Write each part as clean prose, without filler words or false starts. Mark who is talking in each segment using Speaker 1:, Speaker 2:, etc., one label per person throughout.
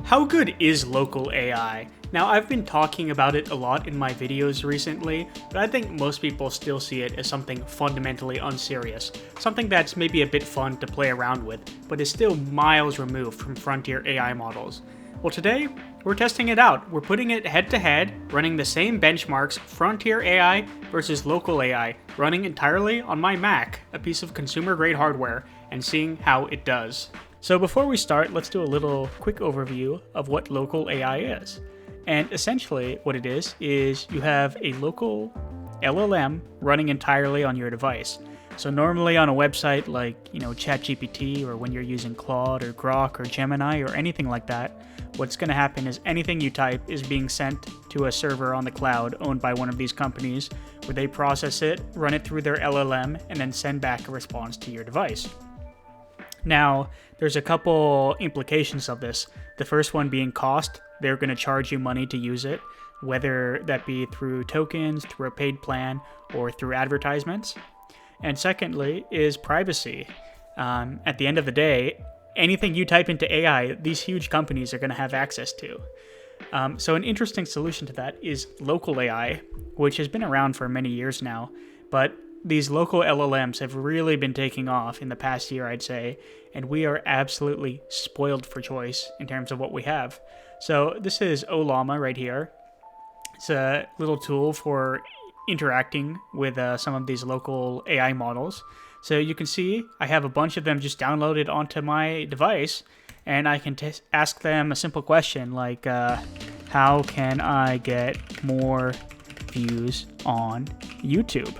Speaker 1: How good is local AI? Now, I've been talking about it a lot in my videos recently, but I think most people still see it as something fundamentally unserious, something that's maybe a bit fun to play around with, but is still miles removed from frontier AI models. Well, today, we're testing it out. We're putting it head to head, running the same benchmarks, frontier AI versus local AI, running entirely on my Mac, a piece of consumer-grade hardware, and seeing how it does. So before we start, let's do a little quick overview of what local AI is. And essentially what it is you have a local LLM running entirely on your device. So normally on a website like, ChatGPT, or when you're using Claude or Grok or Gemini or anything like that, what's going to happen is anything you type is being sent to a server on the cloud owned by one of these companies, where they process it, run it through their LLM, and then send back a response to your device. Now, there's a couple implications of this. The first one being cost. They're going to charge you money to use it, whether that be through tokens, through a paid plan, or through advertisements. And secondly is privacy. At the end of the day, anything you type into AI, these huge companies are going to have access to. So an interesting solution to that is local AI, which has been around for many years now, but these local LLMs have really been taking off in the past year, I'd say, and we are absolutely spoiled for choice in terms of what we have. So this is Ollama right here. It's a little tool for interacting with some of these local AI models. So you can see I have a bunch of them just downloaded onto my device, and I can ask them a simple question like, how can I get more views on YouTube?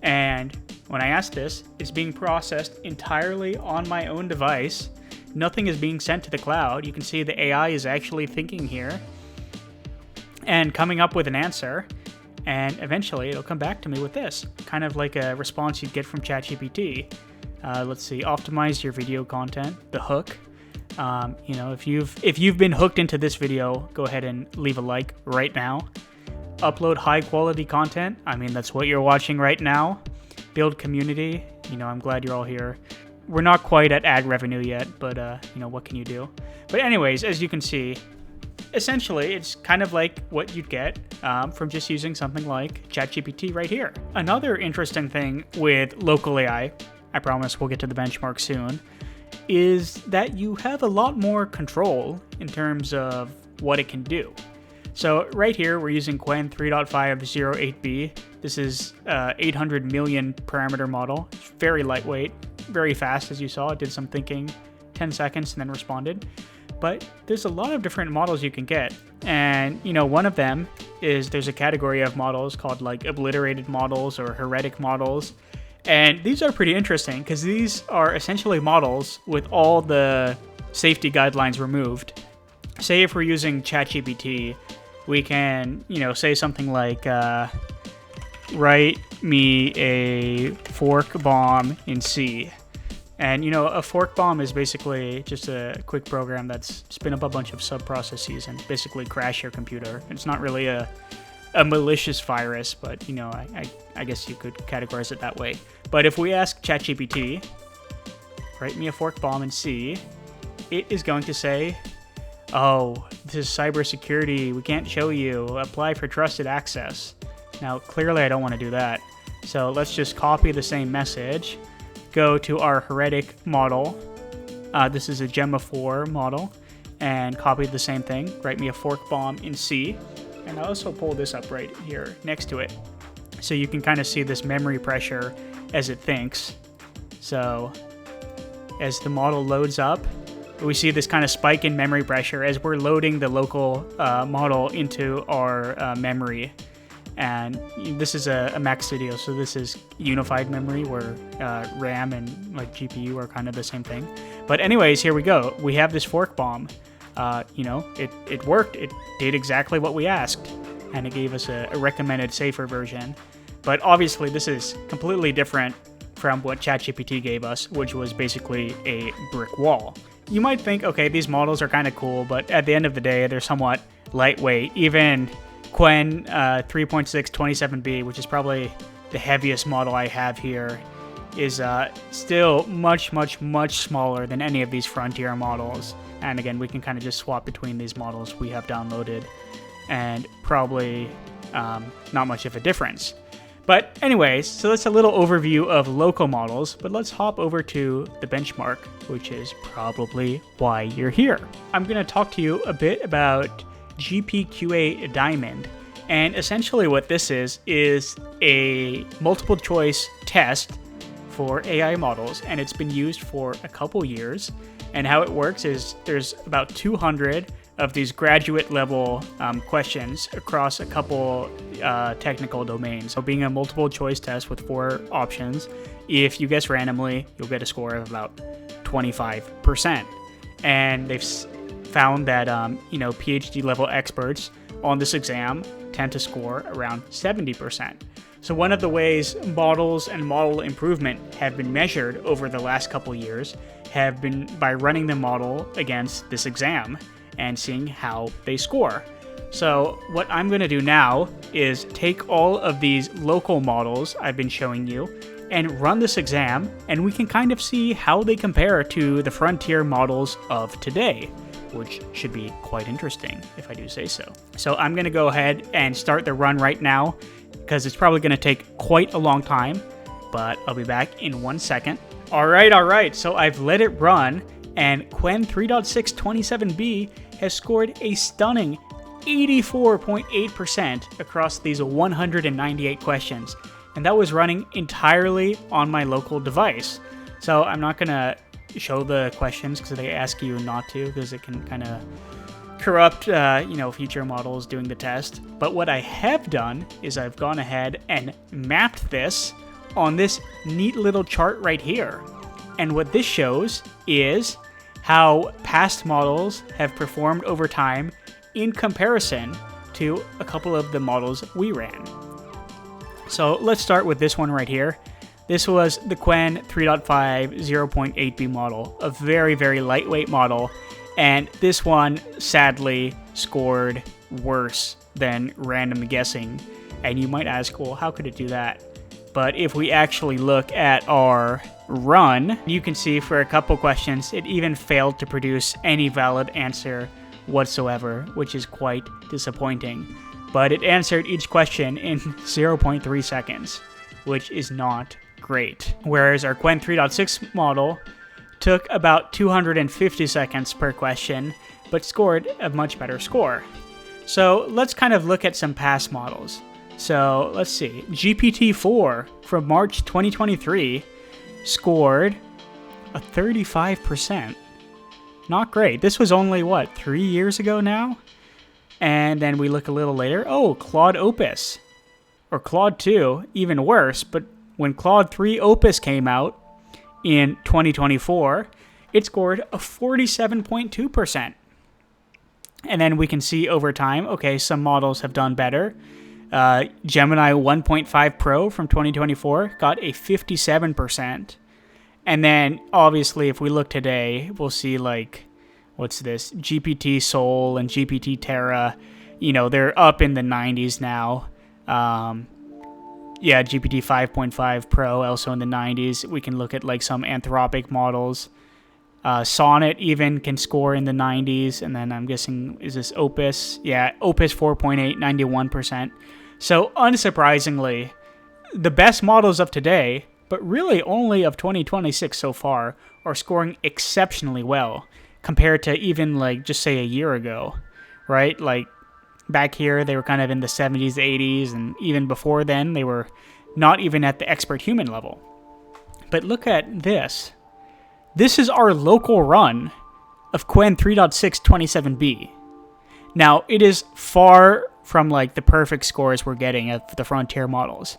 Speaker 1: And when I ask this, it's being processed entirely on my own device. Nothing is being sent to the cloud. You can see the AI is actually thinking here and coming up with an answer. And eventually it'll come back to me with this, kind of like a response you'd get from ChatGPT. Let's see, optimize your video content, the hook. If you've been hooked into this video, go ahead and leave a like right now. Upload high quality content. I mean, that's what you're watching right now. Build community. I'm glad you're all here. We're not quite at ad revenue yet, but what can you do? But anyways, as you can see, essentially it's kind of like what you'd get from just using something like ChatGPT right here. Another interesting thing with local AI, I promise we'll get to the benchmark soon, is that you have a lot more control in terms of what it can do. So right here, we're using Qwen 3.508b. This is 800 million parameter model. It's very lightweight, very fast, as you saw. It did some thinking, 10 seconds, and then responded. But there's a lot of different models you can get. And, one of them is there's a category of models called like obliterated models or heretic models. And these are pretty interesting because these are essentially models with all the safety guidelines removed. Say if we're using ChatGPT, we can, say something like, write me a fork bomb in C. And, a fork bomb is basically just a quick program that's spin up a bunch of sub-processes and basically crash your computer. It's not really a malicious virus, but, I guess you could categorize it that way. But if we ask ChatGPT, write me a fork bomb in C, it is going to say, oh, this is cybersecurity, we can't show you, apply for trusted access. Now, clearly I don't want to do that. So let's just copy the same message, go to our heretic model. This is a Gemma 4 model, and copy the same thing, write me a fork bomb in C. And I'll also pull this up right here next to it. So you can kind of see this memory pressure as it thinks. So as the model loads up, we see this kind of spike in memory pressure as we're loading the local model into our memory. And this is a Mac Studio, so this is unified memory where RAM and like GPU are kind of the same thing. But anyways, here we go. We have this fork bomb. It worked. It did exactly what we asked, and it gave us a recommended safer version. But obviously, this is completely different from what ChatGPT gave us, which was basically a brick wall. You might think, okay, these models are kind of cool, but at the end of the day, they're somewhat lightweight. Even Qwen 3.627b, which is probably the heaviest model I have here, is still much, much, much smaller than any of these frontier models. And again, we can kind of just swap between these models we have downloaded, and probably not much of a difference. But anyways, so that's a little overview of local models, but let's hop over to the benchmark, which is probably why you're here. I'm going to talk to you a bit about GPQA Diamond. And essentially what this is a multiple choice test for AI models, and it's been used for a couple years. And how it works is there's about 200 of these graduate level questions across a couple technical domains. So being a multiple choice test with 4 options, if you guess randomly, you'll get a score of about 25%. And they've found that PhD level experts on this exam tend to score around 70%. So one of the ways models and model improvement have been measured over the last couple years have been by running the model against this exam and seeing how they score. So what I'm going to do now is take all of these local models I've been showing you and run this exam, and we can kind of see how they compare to the frontier models of today, which should be quite interesting if I do say so. So I'm going to go ahead and start the run right now, because it's probably going to take quite a long time, but I'll be back in 1 second. All right, so I've let it run, and Qwen 3.6 27B has scored a stunning 84.8% across these 198 questions, and that was running entirely on my local device. So I'm not going to show the questions because they ask you not to, because it can kind of corrupt future models doing the test. But what I have done is I've gone ahead and mapped this on this neat little chart right here. And what this shows is how past models have performed over time in comparison to a couple of the models we ran. So let's start with this one right here. This was the Qwen 3.5 0.8B model, a very, very lightweight model. And this one sadly scored worse than random guessing. And you might ask, well, how could it do that? But if we actually look at our run, you can see for a couple questions, it even failed to produce any valid answer whatsoever, which is quite disappointing. But it answered each question in 0.3 seconds, which is not great. Whereas our Qwen 3.6 model took about 250 seconds per question, but scored a much better score. So let's kind of look at some past models. So let's see, GPT-4 from March 2023 scored a 35%. Not great. This was only, 3 years ago now? And then we look a little later. Oh, Claude Opus. Or Claude 2, even worse. But when Claude 3 Opus came out in 2024, it scored a 47.2%. And then we can see over time, okay, some models have done better. Gemini 1.5 Pro from 2024 got a 57%. And then, obviously, if we look today, we'll see, what's this? GPT Soul and GPT Terra, they're up in the 90s now. GPT 5.5 Pro, also in the 90s. We can look at, some Anthropic models. Sonnet even can score in the 90s. And then I'm guessing, is this Opus? Yeah, Opus 4.8, 91%. So, unsurprisingly, the best models of today, but really only of 2026 so far, are scoring exceptionally well compared to even, just say a year ago, right? Back here, they were kind of in the 70s, 80s, and even before then, they were not even at the expert human level. But look at this. This is our local run of Qwen 3.6 27B. Now, it is far from the perfect scores we're getting at the frontier models.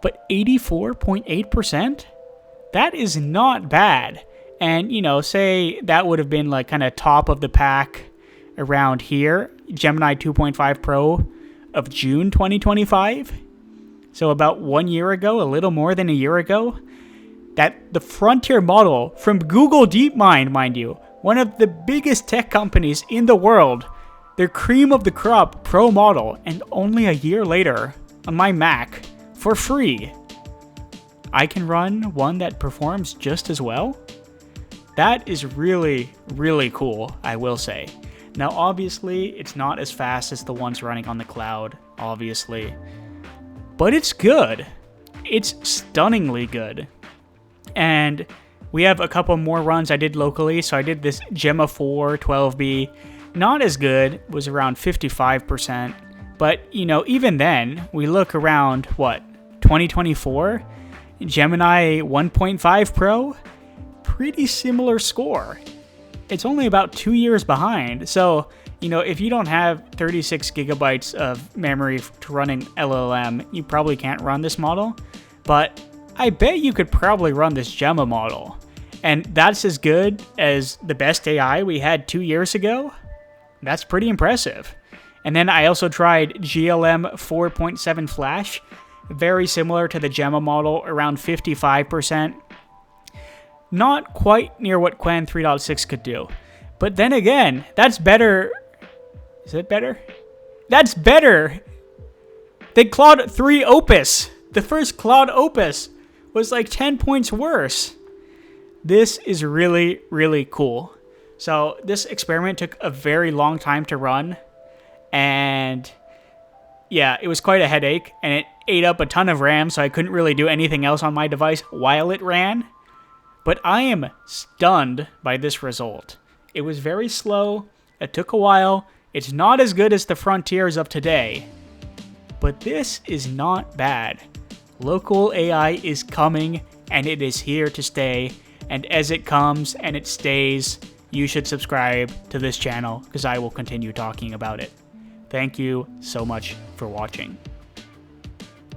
Speaker 1: But 84.8%? That is not bad. And, say that would have been kind of top of the pack around here. Gemini 2.5 Pro of June 2025. So about 1 year ago, a little more than a year ago. That the frontier model from Google DeepMind, mind you, one of the biggest tech companies in the world, their cream of the crop pro model, and only a year later on my Mac for free, I can run one that performs just as well? That is really, really cool, I will say. Now, obviously, it's not as fast as the ones running on the cloud, obviously. But it's good. It's stunningly good. And we have a couple more runs I did locally. So I did this Gemma 4 12B. Not as good, was around 55%. But, you know, even then, we look around, 2024? Gemini 1.5 Pro? Pretty similar score. It's only about 2 years behind. So, you know, if you don't have 36 gigabytes of memory to run an LLM, you probably can't run this model. But I bet you could probably run this Gemma model. And that's as good as the best AI we had 2 years ago. That's pretty impressive. And then I also tried GLM 4.7 Flash. Very similar to the Gemma model, around 55%. Not quite near what Qwen 3.6 could do. But then again, that's better. Is it better? That's better than Claude 3 Opus. The first Claude Opus was like 10 points worse. This is really, really cool. So this experiment took a very long time to run. And yeah, it was quite a headache. And it ate up a ton of RAM, so I couldn't really do anything else on my device while it ran. But I am stunned by this result. It was very slow. It took a while. It's not as good as the frontiers of today. But this is not bad. Local AI is coming, and it is here to stay. And as it comes and it stays, you should subscribe to this channel because I will continue talking about it. Thank you so much for watching.